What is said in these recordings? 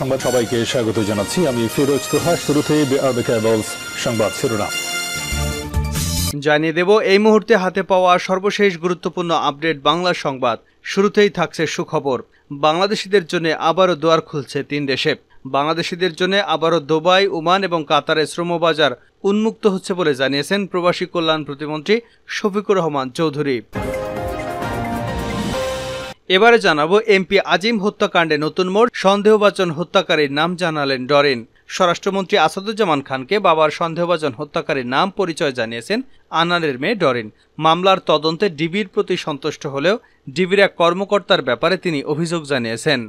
সংবাদ সবাইকে স্বাগত জানাচ্ছি আমি ফিরোজ তোহা। শুরুতেই সংবাদ শিরোনাম জানিয়ে দেব এই মুহূর্তে হাতে পাওয়া সর্বশেষ গুরুত্বপূর্ণ আপডেট বাংলা সংবাদ। শুরুতেই থাকছে সুখবর। বাংলাদেশিদের জন্য আবারও দুয়ার খুলছে 3 দেশে। বাংলাদেশিদের জন্য আবারও দুবাই, ওমান এবং কাতারের শ্রমবাজার উন্মুক্ত হচ্ছে বলে জানিয়েছেন প্রবাসী কল্যাণ প্রতিমন্ত্রী শফিকুর রহমান চৌধুরী। এবারে জানাবো এমপি আজিম হত্যাকাণ্ডে নতুন মোড়, সন্দেহভাজন হত্যাকারীর নাম জানালেন ডরিন। স্বরাষ্ট্রমন্ত্রী আসাদুজ্জামান খানকে বাবার সন্দেহভাজন হত্যাকারীর নাম পরিচয় জানিয়েছেন আনারের মেয়ে ডরিন। মামলার তদন্তে ডিবির প্রতি সন্তুষ্ট হলেও ডিবির এক কর্মকর্তার ব্যাপারে তিনি অভিযোগ জানিয়েছেন।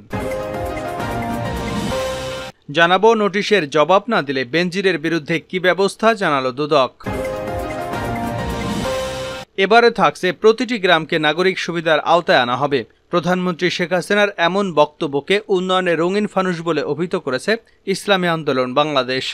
জানাবো নোটিশের জবাব না দিলে বেনজিরের বিরুদ্ধে কি ব্যবস্থা জানালো দুদক। এবারে থাকছে প্রতিটি গ্রামকে নাগরিক সুবিধার আওতায় আনা হবে। প্রধানমন্ত্রী শেখ হাসিনার এমন বক্তব্যকে উন্নয়নের রঙিন ফানুষ বলে অভিহিত করেছে ইসলামী আন্দোলন বাংলাদেশ।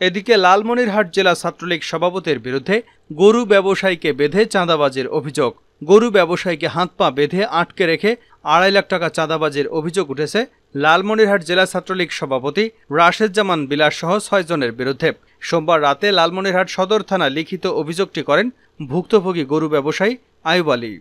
এদিকে লালমনিরহাট জেলা ছাত্রলীগ সভাপতির বিরুদ্ধে গরু ব্যবসায়ীকে বেঁধে চাঁদাবাজির অভিযোগ। গরু ব্যবসায়ীকে হাত পা বেঁধে আটকে রেখে 2.5 লাখ টাকা চাঁদাবাজির অভিযোগ উঠেছে লালমনিরহাট জেলা ছাত্রলীগ সভাপতি রাশেদ জামান বিলাস সহ 6 জনের বিরুদ্ধে। সোমবার রাতে লালমনিরহাট সদর থানায় লিখিত অভিযোগটি করেন ভুক্তভোগী গরু ব্যবসায়ী আয়ুব আলী।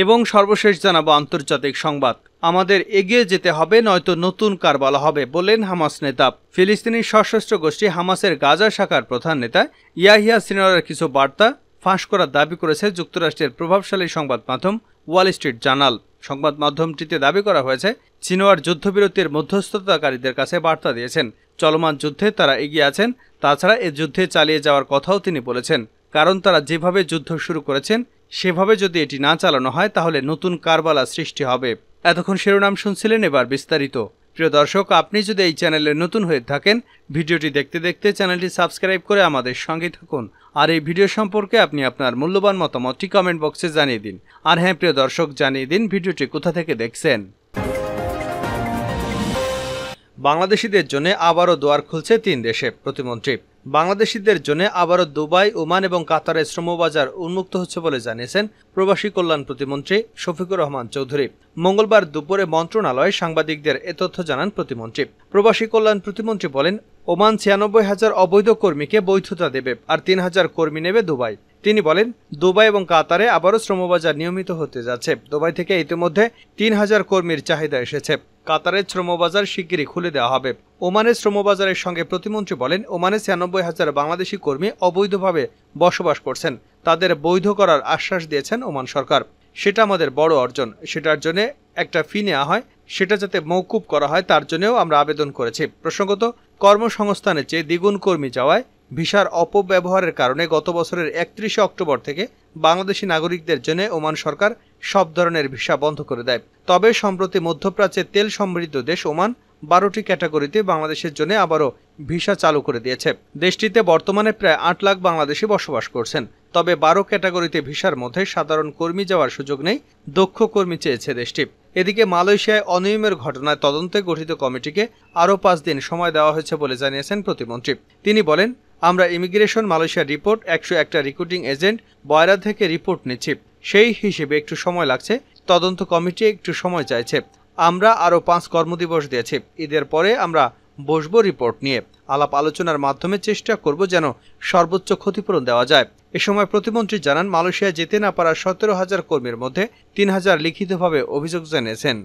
এবং সর্বশেষ জানাবো আন্তর্জাতিক সংবাদ। আমাদের এগিয়ে যেতে হবে, নয়তো নতুন কারবালা হবে বললেন হামাস নেতা। ফিলিস্তিনি সশস্ত্র গোষ্ঠী হামাসের গাজা শাখার প্রধান নেতা ইয়াহিয়া সিনওয়ারের কিছু বার্তা ফাঁস করার দাবি করেছে যুক্তরাষ্ট্রের প্রভাবশালী সংবাদ মাধ্যম ওয়াল স্ট্রিট জার্নাল। সংবাদ মাধ্যমটিতে দাবি করা হয়েছে সিনওয়ার যুদ্ধবিরতির মধ্যস্থতাকারীদের কাছে বার্তা দিয়েছেন। চলমান যুদ্ধে তারা এগিয়ে আছেন। তাছাড়া এ যুদ্ধে চালিয়ে যাওয়ার কথাও তিনি বলেছেন, কারণ তারা যেভাবে যুদ্ধ শুরু করেছেন সেভাবে যদি এটি না চালানো হয় তাহলে নতুন কারবালা সৃষ্টি হবে। এতক্ষণ শিরোনাম শুনছিলেন, এবার বিস্তারিত। প্রিয় দর্শক, আপনি যদি এই চ্যানেলে নতুন হয়ে থাকেন, ভিডিওটি দেখতে দেখতে চ্যানেলটি সাবস্ক্রাইব করে আমাদের সঙ্গে থাকুন। আর এই ভিডিও সম্পর্কে আপনি আপনার মূল্যবান মতামতটি কমেন্ট বক্সে জানিয়ে দিন। আর হ্যাঁ প্রিয় দর্শক, জানিয়ে দিন ভিডিওটি কোথা থেকে দেখছেন। বাংলাদেশিদের জন্য আবারও দুয়ার খুলছে 3 দেশে। প্রতিমন্ত্রী বাংলাদেশিদের জন্য আবারও দুবাই, ওমান এবং কাতারের শ্রমবাজার উন্মুক্ত হচ্ছে বলে জানিয়েছেন প্রবাসী কল্যাণ প্রতিমন্ত্রী শফিকুর রহমান চৌধুরী। মঙ্গলবার দুপুরে মন্ত্রণালয়ে সাংবাদিকদের এ তথ্য জানান প্রতিমন্ত্রী। প্রবাসী কল্যাণ প্রতিমন্ত্রী বলেন, ওমান 96,000 অবৈধ কর্মীকে বৈধতা দেবে, আর 3,000 কর্মী নেবে দুবাই। তিনি বলেন, দুবাই এবং কাতারে আবারও শ্রমবাজার নিয়মিত হতে যাচ্ছে। দুবাই থেকে ইতিমধ্যে 3,000 কর্মীর চাহিদা এসেছে। কাতারের শ্রমবাজার শিগগিরই খুলে দেওয়া হবে। ওমানের শ্রমবাজারের সঙ্গে প্রতিমন্ত্রী বলেন, ওমানে 96,000 বাংলাদেশি কর্মী অবৈধভাবে বসবাস করছেন। তাদের বৈধ করার আশ্বাস দিয়েছেন ওমান সরকার। সেটা আমাদের বড় অর্জন। সেটার জন্য একটা ফি নেওয়া হয়, সেটা যাতে মওকুফ করা হয় তার জন্যও আমরা আবেদন করেছি। প্রসঙ্গত, কর্মসংস্থানের চেয়ে দ্বিগুণ কর্মী যাওয়ায় ভিসার অপব্যবহারের কারণে গত বছরের 31 অক্টোবর থেকে বাংলাদেশি নাগরিকদের জন্য ওমান সরকার সব ধরনের ভিসা বন্ধ করে দেয়। তবে সম্প্রতি মধ্যপ্রাচ্যের তেল সমৃদ্ধ দেশ ওমান 12টি ক্যাটাগরিতে বাংলাদেশের জন্য আবারও ভিসা চালু করে দিয়েছে। দেশটিতে বর্তমানে প্রায় 8 লাখ বাংলাদেশি বসবাস করছেন। তবে 12 ক্যাটাগরিতে ভিসার মধ্যে সাধারণ কর্মী যাওয়ার সুযোগ নেই, দক্ষ কর্মী চেয়েছে দেশটি। এদিকে মালয়েশিয়ায় অনিয়মের ঘটনায় তদন্তে গঠিত কমিটিকে আরও 5 দিন সময় দেওয়া হয়েছে বলে জানিয়েছেন প্রতিমন্ত্রী। তিনি বলেন, আমরা ইমিগ্রেশন মালয়েশিয়ার রিপোর্ট 101টা রিক্রুটিং এজেন্ট বয়রা থেকে রিপোর্ট নিচ্ছি। সেই হিসেবে একটু সময় লাগছে। তদন্ত কমিটি একটু সময় চাইছে। আমরা আরও 5 কর্মদিবস দিয়েছি। ঈদের পরে আমরা বসবো রিপোর্ট নিয়ে। আলাপ আলোচনার মাধ্যমে চেষ্টা করব যেন সর্বোচ্চ ক্ষতিপূরণ দেওয়া যায়। এ সময় প্রতিমন্ত্রী জানান, মালয়েশিয়া যেতে না পারা 17,000 কর্মীর মধ্যে 3,000 লিখিতভাবে অভিযোগ জানিয়েছেন।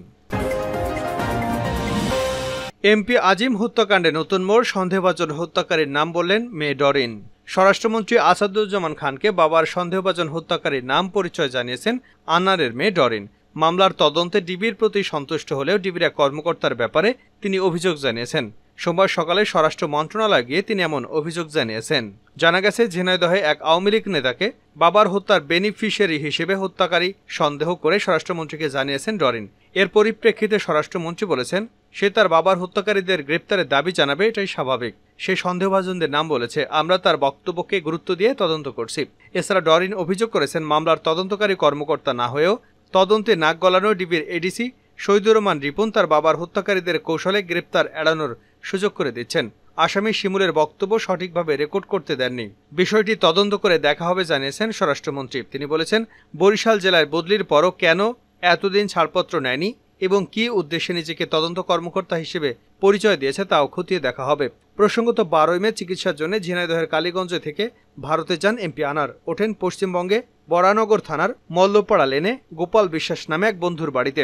এমপি আজিম হত্যাকাণ্ডে নতুন মোড়, সন্দেহভাজন হত্যাকারীর নাম বললেন মেয়ে ডরিন। স্বরাষ্ট্রমন্ত্রী আসাদুজ্জামান খানকে বাবার সন্দেহভাজন হত্যাকারীর নাম পরিচয় জানিয়েছেন আনারের মেয়ে ডরিন। মামলার তদন্তে ডিবির প্রতি সন্তুষ্ট হলেও ডিবির এক কর্মকর্তার ব্যাপারে তিনি অভিযোগ জানিয়েছেন। সোমবার সকালে স্বরাষ্ট্র মন্ত্রণালয়ে গিয়ে তিনি এমন অভিযোগ জানিয়েছেন। জানা গেছে, ঝিনাইদহে এক আওয়ামী লীগ নেতাকে বাবার হত্যার বেনিফিশিয়ারি হিসেবে হত্যাকারী সন্দেহ করে স্বরাষ্ট্রমন্ত্রীকে জানিয়েছেন ডরিন। এর পরিপ্রেক্ষিতে স্বরাষ্ট্রমন্ত্রী বলেছেন, সে তার বাবার হত্যাকারীদের গ্রেপ্তারের দাবি জানাবে, এটাই স্বাভাবিক। সে সন্দেহভাজনদের নাম বলেছে, আমরা তার বক্তব্যকে গুরুত্ব দিয়ে তদন্ত করছি। এছাড়া ডরিন অভিযোগ করেছেন, মামলার তদন্তকারী কর্মকর্তা না হয়েও তদন্তে নাক গলানো ডিবির এডিসি শহীদুর রহমান রিপন তার বাবার হত্যাকারীদের কৌশলে গ্রেপ্তার এড়ানোর সুযোগ করে দিচ্ছেন। আসামি শিমুলের বক্তব্য সঠিকভাবে রেকর্ড করতে দেননি। বিষয়টি তদন্ত করে দেখা হবে জানিয়েছেন স্বরাষ্ট্রমন্ত্রী। তিনি বলেছেন, বরিশাল জেলায় বদলির পরও কেন এতদিন ছাড়পত্র নেয়নি এবং কী উদ্দেশ্যে নিজেকে তদন্ত কর্মকর্তা হিসেবে পরিচয় দিয়েছে তাও খতিয়ে দেখা হবে। প্রসঙ্গত 12 মে চিকিৎসার জন্য ঝিনাইদহের কালীগঞ্জ থেকে ভারতে যান এমপি আনার। ওঠেন পশ্চিমবঙ্গে বরানগর থানার মল্লপাড়া লেনে গোপাল বিশ্বাস নামে এক বন্ধুর বাড়িতে।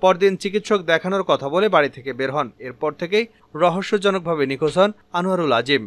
পরদিন চিকিৎসক দেখানোর কথা বলে বাড়ি থেকে বের হন। এরপর থেকেই রহস্যজনকভাবে নিখোঁজ হন আনোয়ারুল আজিম।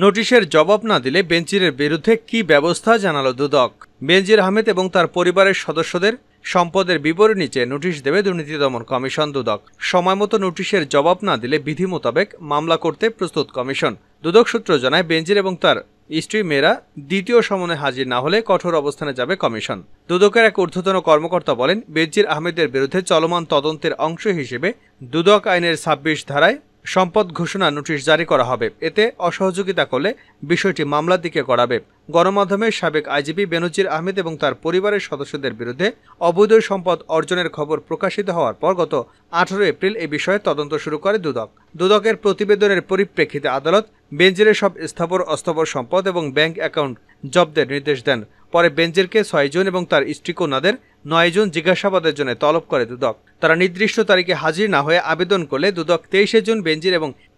নোটিশের জবাব না দিলে বেনজিরের বিরুদ্ধে কি ব্যবস্থা জানালো দুদক। বেনজির আহমেদ এবং তার পরিবারের সদস্যদের সম্পদের বিবরণী চেয়ে নোটিশ দেবে দুর্নীতি দমন কমিশন দুদক। সময়মতো নোটিশের জবাব না দিলে বিধি মোতাবেক মামলা করতে প্রস্তুত কমিশন। দুদক সূত্র জানায়, বেনজির এবং তার স্ত্রী মেয়েরা দ্বিতীয় সমনে হাজির না হলে কঠোর অবস্থানে যাবে কমিশন। দুদকের এক ঊর্ধ্বতন কর্মকর্তা বলেন, বেনজির আহমেদের বিরুদ্ধে চলমান তদন্তের অংশ হিসেবে দুদক আইনের 26 ধারায় সম্পদ ঘোষণা নোটিশ জারি করা হবে। এতে অসহযোগিতা করলে বিষয়টি মামলার দিকে গড়াবে। গণমাধ্যমে সাবেক আইজিপি বেনজির আহমেদ এবং তার পরিবারের সদস্যদের বিরুদ্ধে অবৈধ সম্পদ অর্জনের খবর প্রকাশিত হওয়ার পর গত 18 এপ্রিল এই বিষয়ে তদন্ত শুরু করে দুদক। দুদকের প্রতিবেদনের পরিপ্রেক্ষিতে আদালত বেনজিরের সব স্থাবর অস্থাবর সম্পদ এবং ব্যাংক অ্যাকাউন্ট জব্দের নির্দেশ দেন। পরে বেনজিরকে 6 জন এবং তার স্ত্রী কন্যাদের 9 জন জিজ্ঞাসাবাদের জন্য তলব করে দুদক। তারা নির্দিষ্ট তারিখে হাজির না হয়ে আবেদন করলে দুদক 23 জন বেনজির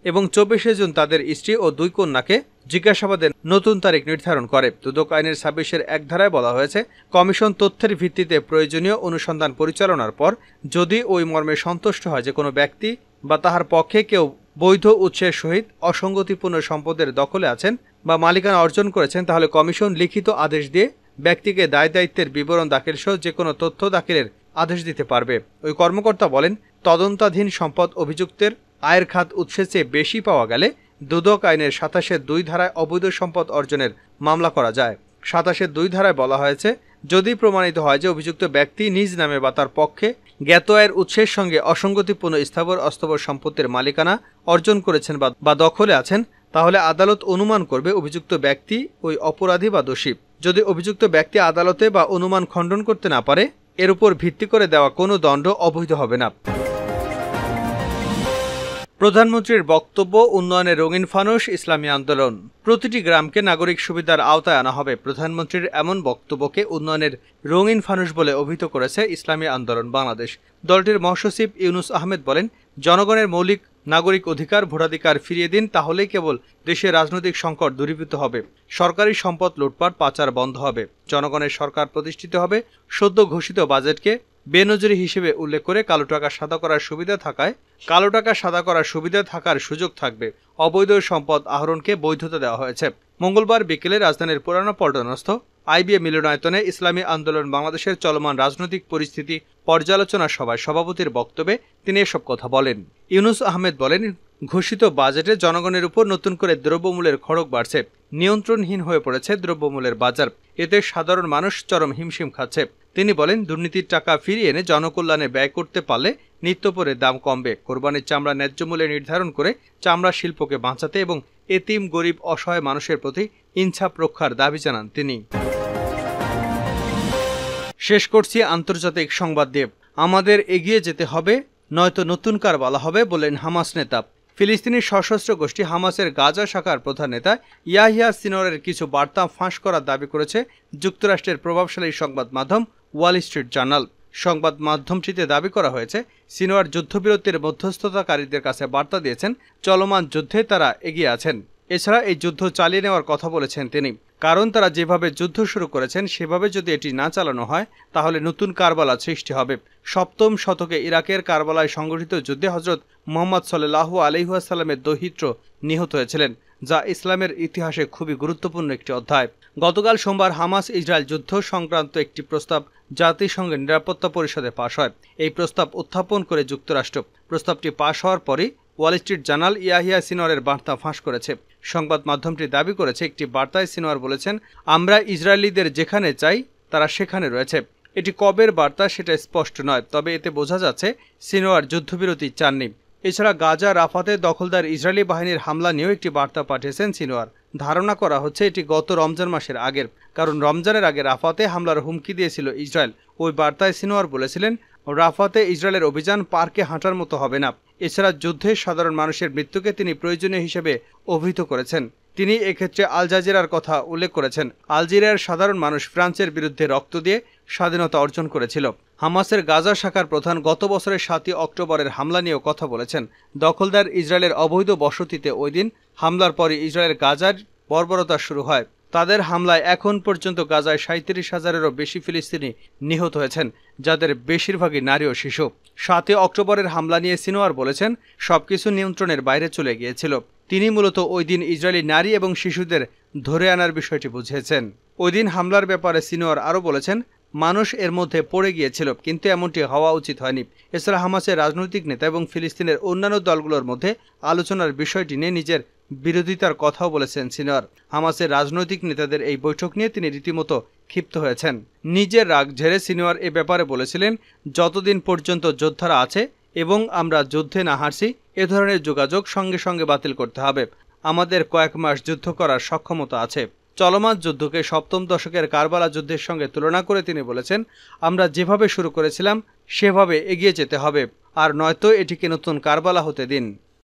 এবং 24 জন তাদের স্ত্রী ও 2 কন্যাকে জিজ্ঞাসাবাদের নতুন তারিখ নির্ধারণ করে। দুদক আইনের 26-এর 1 ধারায় বলা হয়েছে, কমিশন তথ্যের ভিত্তিতে প্রয়োজনীয় অনুসন্ধান পরিচালনার পর যদি ওই মর্মে সন্তুষ্ট হয় যে কোনো ব্যক্তি বা তাহার পক্ষে কেউ বৈধ উৎসের সহিত অসঙ্গতিপূর্ণ সম্পদের দখলে আছেন বা মালিকানা অর্জন করেছেন, তাহলে কমিশন লিখিত আদেশ দিয়ে ব্যক্তিকে দায় দায়িত্বের বিবরণ দাখিল সহ যে কোনো তথ্য দাখিলের আদেশ দিতে পারবে। ওই কর্মকর্তা বলেন, তদন্তাধীন সম্পদ অভিযুক্তের আয়ের খাত উৎসের চেয়ে বেশি পাওয়া গেলে দুদক আইনের 27-2 ধারায় অবৈধ সম্পদ অর্জনের মামলা করা যায়। 27-2 ধারায় বলা হয়েছে, যদি প্রমাণিত হয় যে অভিযুক্ত ব্যক্তি নিজ নামে বা তার পক্ষে জ্ঞাত আয়ের উৎসের সঙ্গে অসঙ্গতিপূর্ণ স্থাবর অস্থাবর সম্পত্তির মালিকানা অর্জন করেছেন বা দখলে আছেন, তাহলে আদালত অনুমান করবে অভিযুক্ত ব্যক্তি ওই অপরাধী বা দোষী। যদি অভিযুক্ত ব্যক্তি আদালতে বা অনুমান খণ্ডন করতে না পারে, এর উপর ভিত্তি করে দেওয়া কোনো দণ্ড অবৈধ হবে না। প্রধানমন্ত্রীর বক্তব্য, উন্নয়নের রঙিন ফানুস ইসলামী আন্দোলন। প্রতিটি গ্রামকে নাগরিক সুবিধার আওতায় আনা হবে। প্রধানমন্ত্রীর এমন বক্তব্যকে উন্নয়নের রঙিন ফানুস বলে অভিহিত করেছে ইসলামী আন্দোলন বাংলাদেশ। দলটির মহাসচিব ইউনুস আহমেদ বলেন, জনগণের মৌলিক নাগরিক অধিকার ভোটাধিকার ফিরিয়ে দিন, তাহলেই কেবল দেশের রাজনৈতিক সংকট দূরীভূত হবে। সরকারি সম্পদ লুটপাট পাচার বন্ধ হবে। জনগণের সরকার প্রতিষ্ঠিত হবে। সদ্য ঘোষিত বাজেটকে বেনজিরি হিসেবে উল্লেখ করে কালো টাকা সাদা করার সুবিধা থাকার সুযোগ থাকবে। অবৈধ সম্পদ আহরণকে বৈধতা দেওয়া হয়েছে। মঙ্গলবার বিকেলে রাজধানীর পুরানো পল্টনস্থ আইবিএ মিলনায়তনে ইসলামী আন্দোলন বাংলাদেশের চলমান রাজনৈতিক পরিস্থিতি পর্যালোচনা সভায় সভাপতির বক্তব্যে তিনি এসব কথা বলেন। ইউনুস আহমেদ বলেন, ঘোষিত বাজেটে জনগণের উপর নতুন করে দ্রব্যমূল্যের খড়গ বাড়ছে। নিয়ন্ত্রণহীন হয়ে পড়েছে দ্রব্যমূল্যের বাজার। এতে সাধারণ মানুষ চরম হিমশিম খাচ্ছে। তিনি বলেন, দুর্নীতির টাকা ফিরিয়ে এনে জনকল্যাণে ব্যয় করতে পারলে নিত্যপরের দাম কমবে। কোরবানির চামড়া ন্যায্য মূল্যে নির্ধারণ করে চামড়া শিল্পকে বাঁচাতে এবং এতিম গরিব অসহায় মানুষের প্রতি ইনসাফ রক্ষার দাবি জানান তিনি। শেষ করছি আন্তর্জাতিক সংবাদ দিয়ে। আমাদের এগিয়ে যেতে হবে, নয়তো নতুন কারবালা হবে, বলেন হামাস নেতা। ফিলিস্তিনি সশস্ত্র গোষ্ঠী হামাসের গাজা শাখার প্রধান নেতা ইয়াহিয়া সিনওয়ারের কিছু বার্তা ফাঁস করার দাবি করেছে যুক্তরাষ্ট্রের প্রভাবশালী সংবাদ মাধ্যম ওয়াল স্ট্রিট জার্নাল। সংবাদ মাধ্যমটিতে দাবি করা হয়েছে, সিনওয়ার যুদ্ধবিরতির মধ্যস্থতাকারীদের কাছে বার্তা দিয়েছেন চলমান যুদ্ধে তারা এগিয়ে আছেন। এছাড়া এই যুদ্ধ চালিয়ে নেওয়ার কথা বলেছেন তিনি, কারণ তারা যেভাবে যুদ্ধ শুরু করেছেন সেভাবে যদি এটি না চালানো হয় তাহলে নতুন কারবালা সৃষ্টি হবে। 7ম শতকে ইরাকের কারবালায় সংগঠিত যুদ্ধে হজরত মুহাম্মদ সাল্লাল্লাহু আলাইহি ওয়াসাল্লামের দৌহিত্র নিহত হয়েছিলেন, যা ইসলামের ইতিহাসে খুবই গুরুত্বপূর্ণ একটি অধ্যায়। গতকাল সোমবার হামাস ইসরায়েল যুদ্ধ সংক্রান্ত একটি প্রস্তাব জাতিসংঘের নিরাপত্তা পরিষদে পাশ হয়। এই প্রস্তাব উত্থাপন করে যুক্তরাষ্ট্র। প্রস্তাবটি পাশ হওয়ার পরই ওয়াল স্ট্রিট জার্নাল ইয়াহিয়া সিনওয়ারের বার্তা ফাঁস করেছে। সংবাদ মাধ্যমটি দাবি করেছে, একটি বার্তায় সিনওয়ার বলেছেন, আমরা ইসরায়েলিদের যেখানে চাই তারা সেখানে রয়েছে। এটি কবের বার্তা সেটা স্পষ্ট নয়, তবে এতে বোঝা যাচ্ছে সিনওয়ার যুদ্ধবিরতি চাননি। এছাড়া গাজা রাফাতে দখলদার ইসরায়েলি বাহিনীর হামলা নিয়েও একটি বার্তা পাঠিয়েছেন সিনওয়ার। ধারণা করা হচ্ছে এটি গত রমজান মাসের আগের, কারণ রমজানের আগে রাফাতে হামলার হুমকি দিয়েছিল ইসরায়েল। ওই বার্তায় সিনওয়ার বলেছিলেন, রাফাতে ইসরায়েলের অভিযান পার্কে হাঁটার মতো হবে না। এছাড়া যুদ্ধে সাধারণ মানুষের মৃত্যুকে তিনি প্রয়োজনীয় হিসেবে অভিহিত করেছেন। তিনি এক্ষেত্রে আল জাজিরার কথা উল্লেখ করেছেন। আলজেরিয়ার সাধারণ মানুষ ফ্রান্সের বিরুদ্ধে রক্ত দিয়ে স্বাধীনতা অর্জন করেছিল। হামাসের গাজা শাখার প্রধান গত বছরের 7 অক্টোবরের হামলা নিয়েও কথা বলেছেন। দখলদার ইসরায়েলের অবৈধ বসতিতে ওই দিন হামলার পরই ইসরায়েলের গাজার বর্বরতা শুরু হয়। তাদের হামলায় এখন পর্যন্ত গাজায় 37,000-এরও বেশি ফিলিস্তিনি নিহত হয়েছেন, যাদের বেশিরভাগই নারী ও শিশু। 7 অক্টোবরের হামলা নিয়ে সিনোয়ার বলেছেন, সবকিছু নিয়ন্ত্রণের বাইরে চলে গিয়েছিল। তিনি মূলত ওই দিন ইসরায়েলি নারী এবং শিশুদের ধরে আনার বিষয়টি বুঝিয়েছেন। ওই দিন হামলার ব্যাপারে সিনোয়ার আরও বলেছেন, মানুষ এর মধ্যে পড়ে গিয়েছিল, কিন্তু এমনটি হওয়া উচিত হয়নি। এছাড়া হামাসের রাজনৈতিক নেতা এবং ফিলিস্তিনের অন্যান্য দলগুলোর মধ্যে আলোচনার বিষয়টি নিয়ে নিজের বিরোধিতার কথাও বলেছেন সিনোয়ার। হামাসের রাজনৈতিক নেতাদের এই বৈঠক নিয়ে তিনি রীতিমতো ক্ষিপ্ত হয়েছেন। নিজের রাগ ঝেড়ে সিনোয়ার এ ব্যাপারে বলেছিলেন, যতদিন পর্যন্ত যোদ্ধারা আছে এবং আমরা যুদ্ধে না হারছি, এ ধরনের যোগাযোগ সঙ্গে সঙ্গে বাতিল করতে হবে। আমাদের কয়েক মাস যুদ্ধ করার সক্ষমতা আছে। চলমান যুদ্ধকে 7ম দশকের কারবালা যুদ্ধের সঙ্গে তুলনা করে তিনি বলেছেন, আমরা যেভাবে শুরু করেছিলাম সেভাবে এগিয়ে যেতে হবে, আর নয়তো এটিকে নতুন কারবালা হতে দিন।